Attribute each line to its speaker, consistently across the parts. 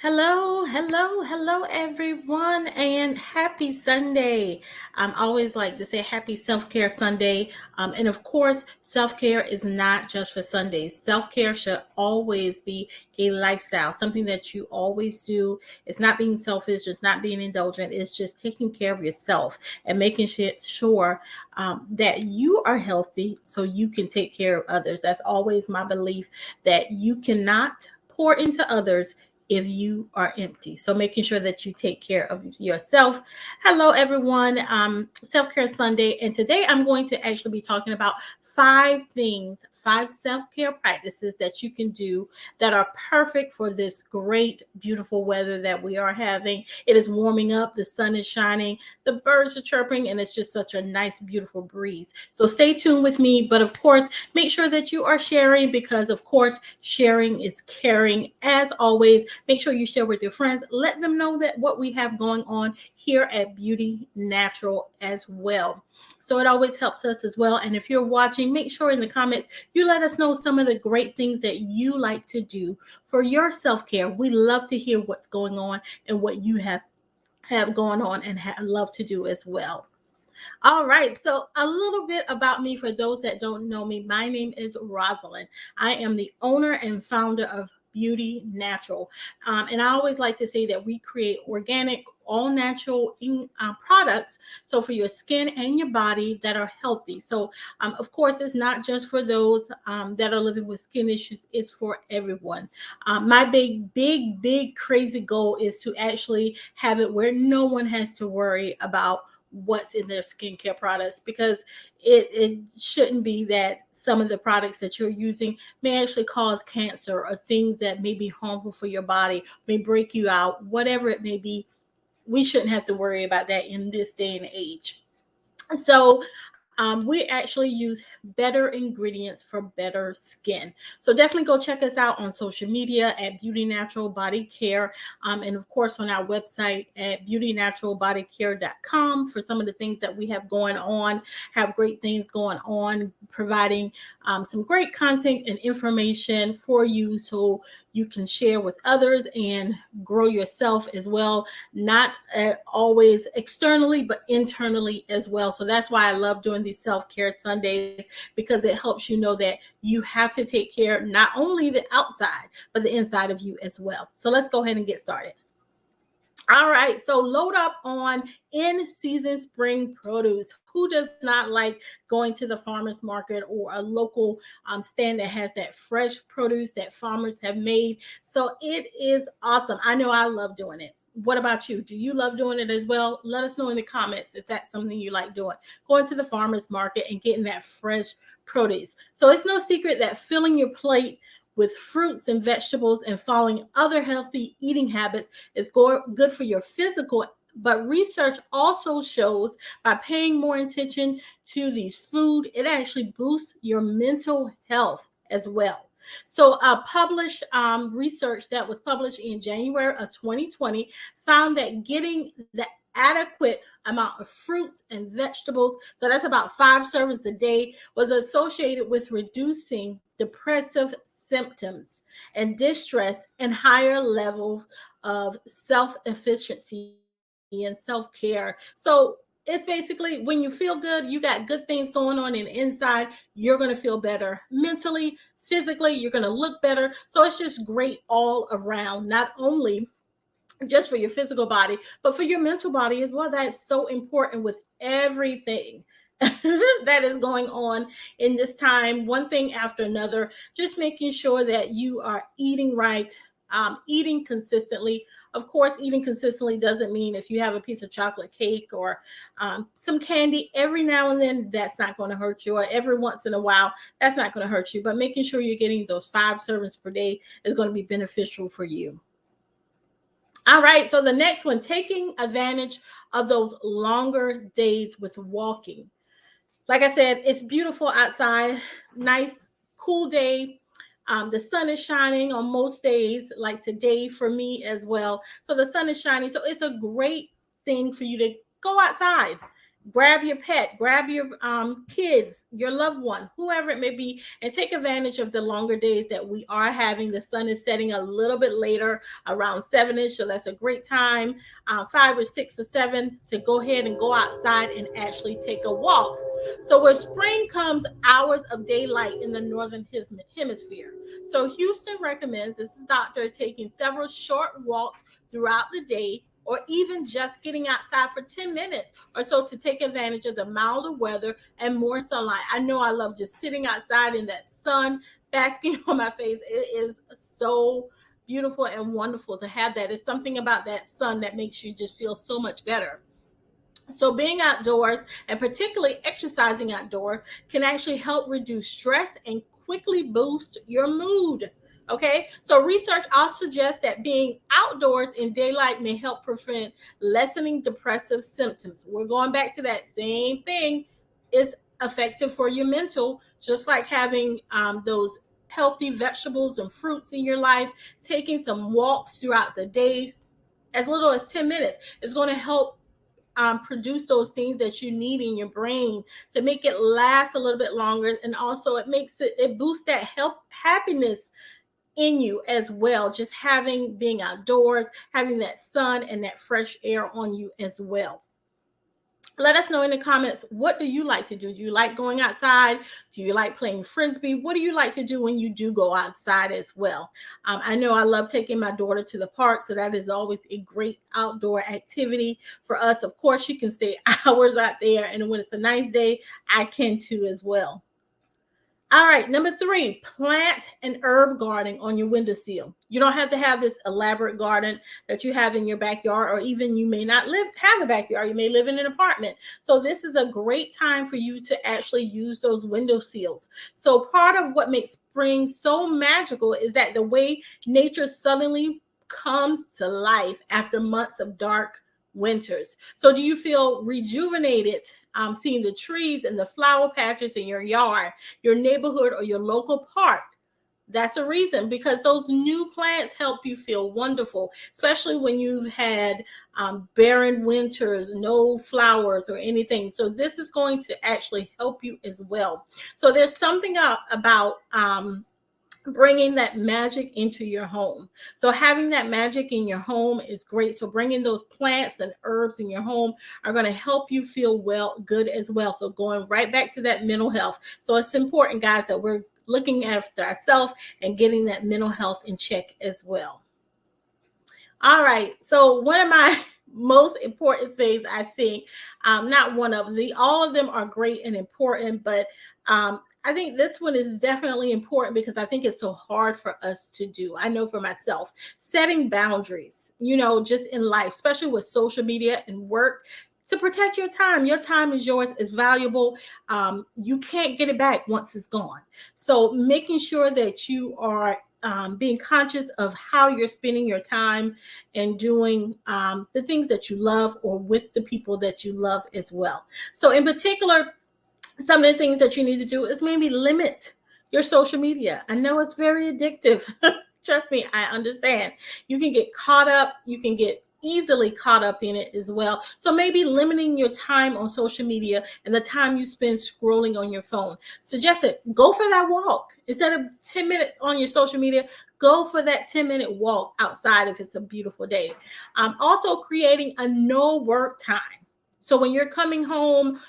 Speaker 1: Hello, everyone, and happy Sunday. I always like to say happy self care Sunday. And of course, self care is not just for Sundays. Self care should always be a lifestyle, something that you always do. It's not being selfish, it's not being indulgent, it's just taking care of yourself and making sure that you are healthy so you can take care of others. That's always my belief that you cannot pour into others if you are empty. So making sure that you take care of yourself. Hello, everyone. Self Care Sunday, and today I'm going to actually be talking about five self care practices that you can do that are perfect for this great, beautiful weather that we are having. It is warming up, the sun is shining, the birds are chirping, and it's just such a nice, beautiful breeze. So stay tuned with me, but of course, make sure that you are sharing because, of course, sharing is caring. As always, make sure you share with your friends. Let them know that what we have going on here at Beauty Natural as well. So it always helps us as well. And if you're watching, make sure in the comments you let us know some of the great things that you like to do for your self-care. We love to hear what's going on and what you have going on and love to do as well. All right. So, a little bit about me for those that don't know me. My name is Rosalind. I am the owner and founder of Beauty Natural. And I always like to say that we create organic, all natural products. So, for your skin and your body that are healthy. So, of course, it's not just for those that are living with skin issues, it's for everyone. My big, crazy goal is to actually have it where no one has to worry about what's in their skincare products because it shouldn't be that some of the products that you're using may actually cause cancer or things that may be harmful for your body, may break you out, whatever it may be. We shouldn't have to worry about that in this day and age. So we actually use better ingredients for better skin. So definitely go check us out on social media at Beauty Natural Body Care. And of course on our website at beautynaturalbodycare.com for some of the things that we have going on, have great things going on, providing some great content and information for you so you can share with others and grow yourself as well, not always externally, but internally as well. So that's why I love doing these self-care Sundays because it helps you know that you have to take care not only the outside, but the inside of you as well. So let's go ahead and get started. All right, so load up on in season spring produce. Who does not like going to the farmer's market or a local stand that has that fresh produce that farmers have made? So it is awesome. I know I love doing it. What about you? Do you love doing it as well? Let us know in the comments if that's something you like doing. Going to the farmer's market and getting that fresh produce. So it's no secret that filling your plate with fruits and vegetables and following other healthy eating habits is good for your physical, but research also shows by paying more attention to these food, it actually boosts your mental health as well. So, published research that was published in January of 2020 found that getting the adequate amount of fruits and vegetables, so that's about 5 servings a day, was associated with reducing depressive symptoms and distress and higher levels of self-efficiency and self-care. So it's basically when you feel good, you got good things going on in the inside, you're going to feel better mentally, physically, you're going to look better. So it's just great all around, not only just for your physical body, but for your mental body as well. That's so important with everything that is going on in this time, one thing after another, just making sure that you are eating right, eating consistently. Of course, eating consistently doesn't mean if you have a piece of chocolate cake or some candy every now and then, that's not going to hurt you, or every once in a while, that's not going to hurt you. But making sure you're getting those 5 servings per day is going to be beneficial for you. All right, so the next one, taking advantage of those longer days with walking. Like I said, it's beautiful outside, nice, cool day. The sun is shining on most days, like today for me as well. So the sun is shining. So it's a great thing for you to go outside Grab your pet, grab your kids, your loved one, whoever it may be, and take advantage of the longer days that we are having. The sun is setting a little bit later, around 7ish, so that's a great time, 5 or 6 or 7, to go ahead and go outside and actually take a walk. So when spring comes, hours of daylight in the northern hemisphere. So Houston recommends, this is doctor, taking several short walks throughout the day, or even just getting outside for 10 minutes or so to take advantage of the milder weather and more sunlight. I know I love just sitting outside in that sun basking on my face. It is so beautiful and wonderful to have that. It's something about that sun that makes you just feel so much better. So being outdoors, and particularly exercising outdoors, can actually help reduce stress and quickly boost your mood. Okay, so research also suggests that being outdoors in daylight may help prevent lessening depressive symptoms. We're going back to that same thing. It's effective for your mental, just like having those healthy vegetables and fruits in your life. Taking some walks throughout the day, as little as 10 minutes, is going to help produce those things that you need in your brain to make it last a little bit longer. And also it boosts that happiness in you as well, just being outdoors, having that sun and that fresh air on you as well. Let us know in the comments, what do you like to do? Do you like going outside? Do you like playing frisbee? What do you like to do when you do go outside as well? I know I love taking my daughter to the park, so that is always a great outdoor activity for us. Of course, she can stay hours out there, and when it's a nice day, I can too as well. All right, number 3, plant an herb garden on your windowsill. You don't have to have this elaborate garden that you have in your backyard, or even you may not have a backyard. You may live in an apartment. So this is a great time for you to actually use those windowsills. So part of what makes spring so magical is that the way nature suddenly comes to life after months of dark winters. So do you feel rejuvenated seeing the trees and the flower patches in your yard, your neighborhood, or your local park? That's a reason, because those new plants help you feel wonderful, especially when you've had barren winters, no flowers or anything. So this is going to actually help you as well. So there's something about bringing that magic into your home. So having that magic in your home is great. So bringing those plants and herbs in your home are going to help you feel good as well. So going right back to that mental health. So it's important, guys, that we're looking after ourselves and getting that mental health in check as well. All right. So one of my most important things, I think, not one of them, all of them are great and important, but I think this one is definitely important because I think it's so hard for us to do. I know for myself, setting boundaries, just in life, especially with social media and work, to protect your time. Your time is yours, it's valuable. You can't get it back once it's gone. So making sure that you are being conscious of how you're spending your time and doing the things that you love, or with the people that you love as well. So in particular, some of the things that you need to do is maybe limit your social media. I know it's very addictive. Trust me, I understand. You can get caught up. You can get easily caught up in it as well. So maybe limiting your time on social media and the time you spend scrolling on your phone. Suggest it. Go for that walk. Instead of 10 minutes on your social media, go for that 10-minute walk outside if it's a beautiful day. Also creating a no work time. So when you're coming home,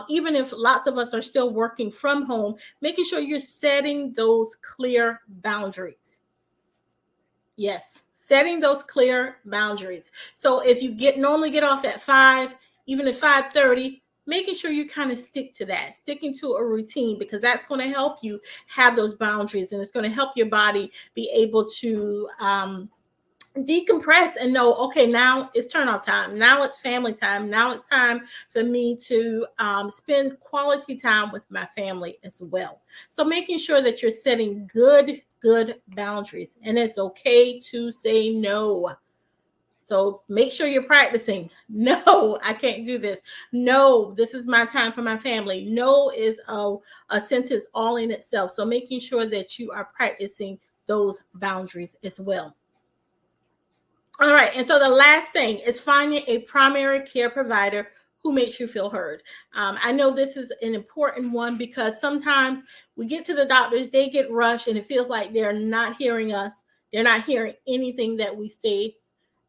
Speaker 1: even if lots of us are still working from home, making sure you're setting those clear boundaries. Yes, setting those clear boundaries. So if you normally get off at 5, even at 5:30, making sure you kind of stick to that, sticking to a routine, because that's going to help you have those boundaries, and it's going to help your body be able to decompress and know, okay, now it's turn off time. Now it's family time. Now it's time for me to spend quality time with my family as well. So making sure that you're setting good boundaries, and it's okay to say no. So make sure you're practicing. No, I can't do this. No, this is my time for my family. No is a sentence all in itself. So making sure that you are practicing those boundaries as well. All right. And so the last thing is finding a primary care provider who makes you feel heard. I know this is an important one because sometimes we get to the doctors, they get rushed, and it feels like they're not hearing us. They're not hearing anything that we say.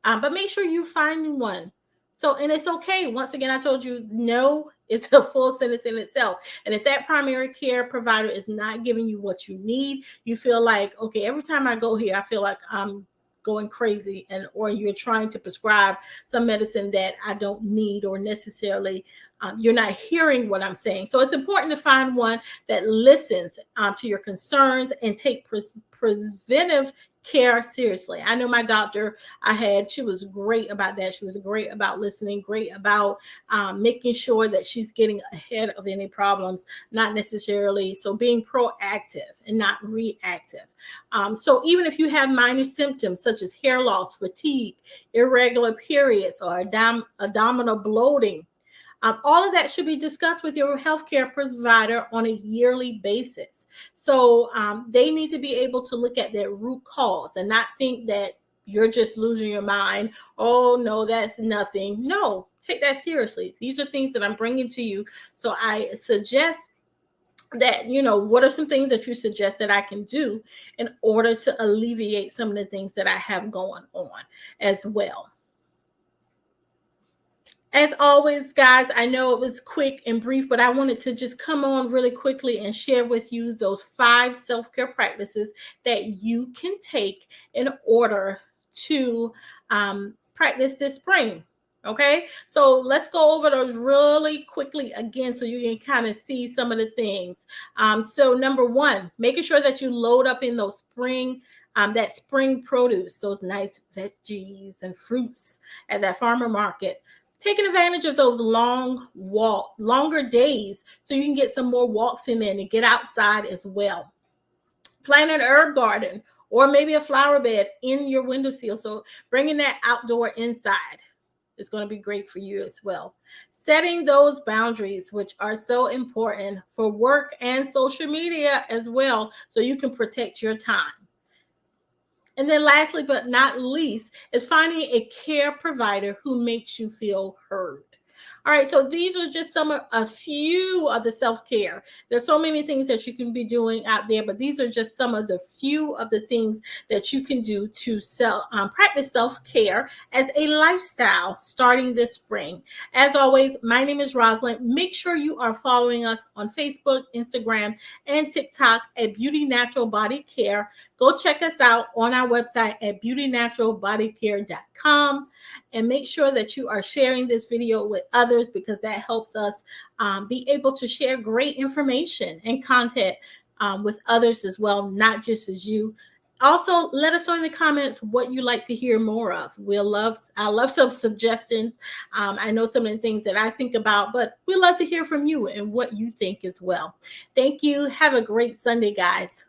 Speaker 1: But make sure you find one. So, and it's okay. Once again, I told you, no, it's a full sentence in itself. And if that primary care provider is not giving you what you need, you feel like, okay, every time I go here, I feel like I'm going crazy, and or you're trying to prescribe some medicine that I don't need, or necessarily you're not hearing what I'm saying. So it's important to find one that listens to your concerns and take preventive care seriously. I know my doctor she was great about that. She was great about listening, great about making sure that she's getting ahead of any problems, not necessarily. So being proactive and not reactive. So even if you have minor symptoms such as hair loss, fatigue, irregular periods, or abdominal bloating, all of that should be discussed with your healthcare provider on a yearly basis. So they need to be able to look at their root cause and not think that you're just losing your mind. Oh, no, that's nothing. No, take that seriously. These are things that I'm bringing to you. So I suggest that, what are some things that you suggest that I can do in order to alleviate some of the things that I have going on as well. As always, guys, I know it was quick and brief, but I wanted to just come on really quickly and share with you those 5 self-care practices that you can take in order to practice this spring. Okay, so let's go over those really quickly again so you can kind of see some of the things. So number 1, making sure that you load up in those that spring produce, those nice veggies and fruits at that farmer market. Taking advantage of those longer days so you can get some more walks in there and get outside as well. Plant an herb garden or maybe a flower bed in your windowsill. So bringing that outdoor inside is going to be great for you as well. Setting those boundaries, which are so important for work and social media as well, so you can protect your time. And then lastly, but not least, is finding a care provider who makes you feel heard. All right, so these are just a few of the self-care. There's so many things that you can be doing out there, but these are just some of the few of the things that you can do to practice self-care as a lifestyle starting this spring. As always, my name is Rosalind. Make sure you are following us on Facebook, Instagram, and TikTok at Beauty Natural Body Care. Go check us out on our website at beautynaturalbodycare.com, and make sure that you are sharing this video with others, because that helps us be able to share great information and content with others as well, not just as you. Also, let us know in the comments what you like to hear more of. I love some suggestions. I know some of the things that I think about, but we love to hear from you and what you think as well. Thank you. Have a great Sunday, guys.